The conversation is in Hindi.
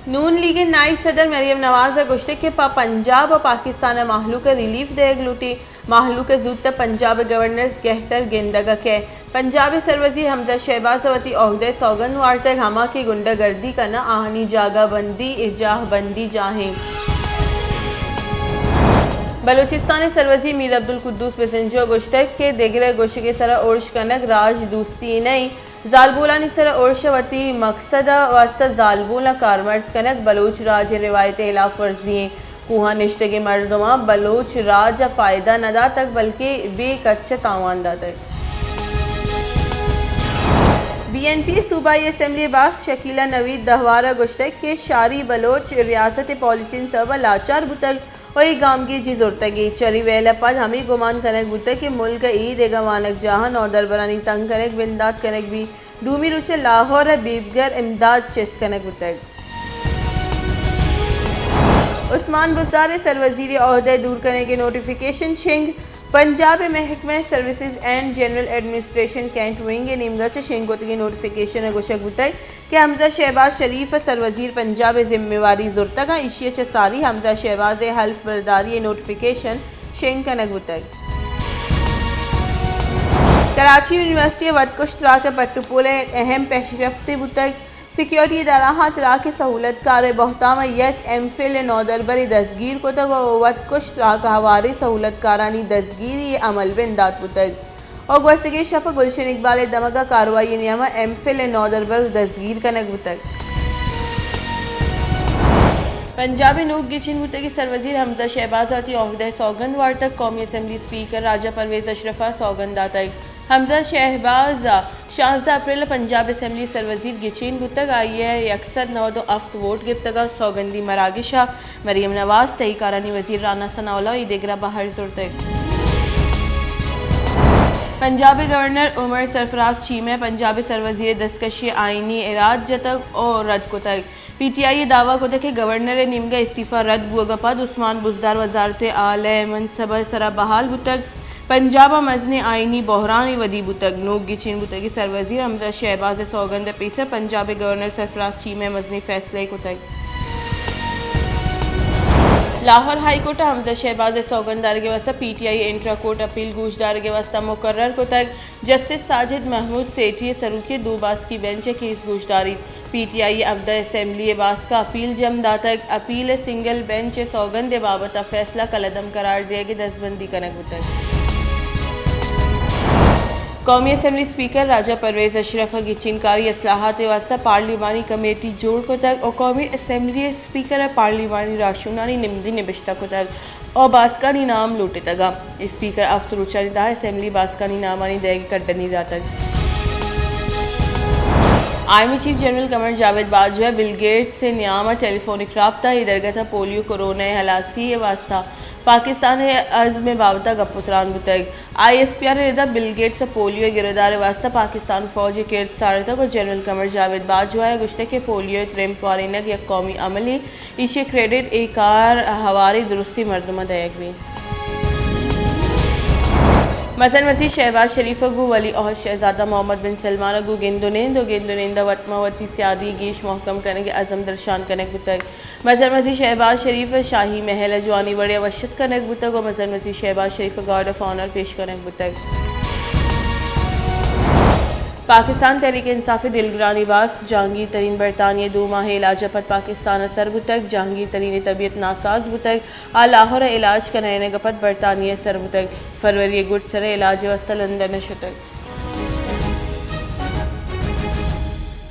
नून लीग नायब सदर मरियम नवाज गुश्ते के पंजाब और पाकिस्तान महलूक रिलीफ देग लूटी महलूक जूत पंजाब गवर्नर्स गहतर गेंदगा के पंजाबी सरवजी हमजा शहबाज वती अहदे सौगन वार्तक हमा की गुंडागर्दी करना आहनी जागा बंदी इजाह बंदी जाहें। बलूचिस्तान सरवजी मीर अब्दुल कुद्दूस बेसंजो गुश्तक के देगरे गोश के सरा उर्श कनक राज दूस्ती नई जालबूला निसर उर्शवती मकसद वास्ता जालबूला कारमर्स कनक बलूच राज रिवायत खिलाफ वर्जी कुहा निश्ते के मर्दमा बलूच राज फ़ायदा नदा तक बल्कि बेकच्चा तावानदा तक। BNP सूबाई असम्बली बास शकीला नवीद दहवारा गुश्तक के शारी बलोच रियासत पॉलिसिन सब लाचार बुतक वही गाम की जी जोरतगी चरी वेला पद हमी गुमान कनक बुतक के मुल्क ईद एगवानक जहां नौदर बरानी तंग कनक बिंदात कनक भी दूमी रुचे लाहौर बीबगर इमदाद चेस कनक बुतक। उस्मान बुज़दार सरवजीर ओहदे दूर करने के नोटिफिकेशन शिंग पंजाब महकमा सर्विसेज एंड जनरल एडमिनिस्ट्रेशन कैंट विंग नीमगच शेंगोतगी नोटिफिकेशन गुशक बुतक कि हमजा शहबाज शरीफ सरवजीर पंजाब जिम्मेवारी जुर्तगा इशिया चसारी हमजा शहबाज हल्फ बरदारी नोटिफिकेशन शेंग कनक बुतक। कराची यूनिवर्सिटी वदकुश्तरा के पट्टुपुल अहम पेशरफ्ती बुतक सिक्योरिटी इदारा तरा के सहूलत कार बहताम यक MPhil नौदरबरी दसगीर को तक वदकुश्तरा का हवारी सहूलत कारानी दसगीरी अमल बिंदात बुतक और गसगे शप गुलशन इकबाल दमगा कार्रवाई नियमा MPhil नौदरबर दसगीर कनक बुतक। पंजाबी नूक गिचिन बुतकी सरवजीर हमजा शहबाज वती ओहदे सौगंद वार्तक कौमी असम्बली स्पीकर राजा परवेज अशरफा सौगंद दातक हमजा शहबाज 16 अप्रैल पंजाब असम्बली सरवजीर गिचिन बुतक आई है यकसद 9 अफ्त वोट गिफ्तगा सौगंदी मरागिशा मरियम नवाज तई कारनी वजीर राना सनाउल्ला देगरा बाहर जुर्तक। पंजाबी गवर्नर उमर सरफराज चीमे पंजाबी सरवजीर दस्तकशी आईनी इराद जतक और रद्द को तक PTI दावा को तक गवर्नर निमगा इस्तीफा रद्द बुआ पद उस्मान बुज़दार वजारत आले मनसब सरा बहाल बुतक पंजाब मजने आईनी बहरान वदी बुतक नोक गिचिन बुतकी सरवजीर हमजा शहबाज सौगंद पेशा पंजाबी गवर्नर सरफराज चीमे मजनी फैसले को तक। लाहौर हाई कोर्ट हमजा शहबाज सौगंदार के वास्ता PTI इंट्रा कोर्ट अपील गूशदार के वास्ता मुकर्रर को तक जस्टिस साजिद महमूद सेठी सरूकी दो बास की बेंच केस गूशदारी PTI अब्दा असम्बली बास का अपील जमदा तक अपील सिंगल बेंच सौगंद बाबत फैसला कलदम करार दिया कि दसबंदी कनक बुतक। कौमी असम्बली स्पीकर राजा परवेज अशरफ गिचिनकारी असलाहत वास्ता पार्लिमानी कमेटी जोड़ को तक और कौमी असम्बली स्पीकर पार्लिमानी राशुनानी निमदी निबिश्ता को तक और बास्कानी नाम लूटे तगा स्पीकर अफ्तरुचानी दा असम्बली बास्कानी नामानी देगी कड्डनी दातक। Army chief general Qamar Javed Bajwa Bill Gates से नियामा टेलीफोनिक रब्ता इधरगता पोलियो कोरोना हलासी वास्ता पाकिस्तान अज़्म बावता गपुत्रान बुतक ISPR रिदा बिल गेट्स पोलियो गिरदार वास्ता पाकिस्तान फौज के सारतक और जनरल कमर जावेद बाजवा गुश्ते के पोलियो त्रिम पारिनक या कौमी अमली इशे क्रेडिट एकार हवारी दुरुस्ती मरदमा दयक भी मसन वसी शहबाज शरीफ गु वली और शहजादा मोहम्मद बिन सलमान गु गेंदोनेंदा वतमावती सियादी गेश महकम करने के अज़म दर्शान कनक बुतक मजर वसी शहबाज शरीफ शाही महल जवानी बड़े वशत कनक बुतक और मजर वसी शहबाज शरीफ गार्ड ऑफ ऑनर पेश कनक बुतक। पाकिस्तान तहरीक इंसाफ दिलगरानी बास जहांगीर तरीन बरतानिया 2 माह इलाज पद पाकिस्तान असर बुतक जहांगीर तरीन तबीयत नासाज बुतक आ लाहौर इलाज कनायने गपत बरतानिया सर बुतक फरवरी गुट सर इलाज वस्ता लंदन शुतक।